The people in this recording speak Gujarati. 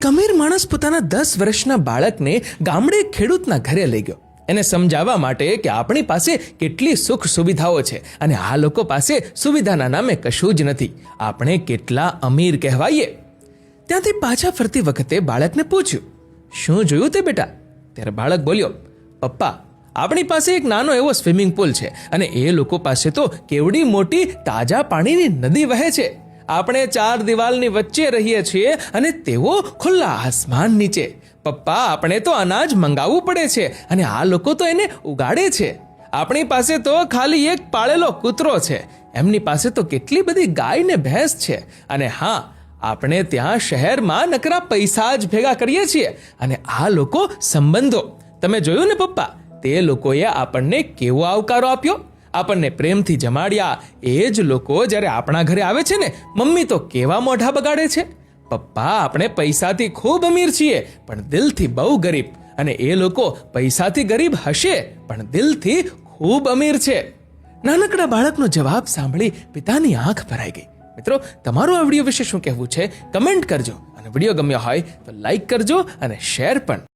કમીર માણસ પોતાના 10 વર્ષના બાળકને ગામડે ખેડૂતના ઘરે લઈ ગયો, એને સમજાવવા માટે કે આપણી પાસે કેટલી સુખ સુવિધાઓ છે અને આ લોકો પાસે સુવિધાના નામે કશું જ નથી, આપણે કેટલા અમીર કહેવાઈએ. ત્યાંથી પાછા ફરતી વખતે બાળકને પૂછ્યું, શું જોયું તે બેટા? ત્યારે બાળક બોલ્યો, પપ્પા, આપણી પાસે એક નાનો એવો સ્વિમિંગ પુલ છે અને એ લોકો પાસે તો કેવડી મોટી તાજા પાણીની નદી વહે છે. આપણે 4 દિવાલની વચ્ચે રહીએ છીએ અને તેઓ ખુલ્લા આસમાન નીચે. પપ્પા, આપણે તો અનાજ મંગાવવું પડે છે અને આ લોકો તો એને ઉગાડે છે. આપણી પાસે તો ખાલી એક પાળેલો કૂતરો છે, એમની પાસે તો કેટલી બધી ગાય ને ભેંસ છે. અને હા, આપણે ત્યાં શહેરમાં નકરા પૈસા જ ભેગા કરીએ છીએ અને આ લોકો સંબંધો. તમે જોયું ને પપ્પા, તે લોકોએ આપણને કેવો આવકારો આપ્યો, આપણને પ્રેમથી જમાડ્યા. એ જ લોકો જ્યારે આપણા ઘરે આવે છે ને, મમ્મી તો કેવા મોઢા બગાડે છે. પપ્પા, આપણે પૈસાથી ખૂબ અમીર છીએ પણ દિલથી બહુ ગરીબ, અને એ લોકો પૈસાથી ગરીબ હશે પણ દિલથી ખૂબ અમીર છે. નાનકડા બાળકનો જવાબ સાંભળી પિતાની આંખ ભરાઈ ગઈ. મિત્રો, તમારું આ વિડીયો વિશે શું કહેવું છે કમેન્ટ કરજો, અને વિડીયો ગમ્યો હોય તો લાઈક કરજો અને શેર પણ.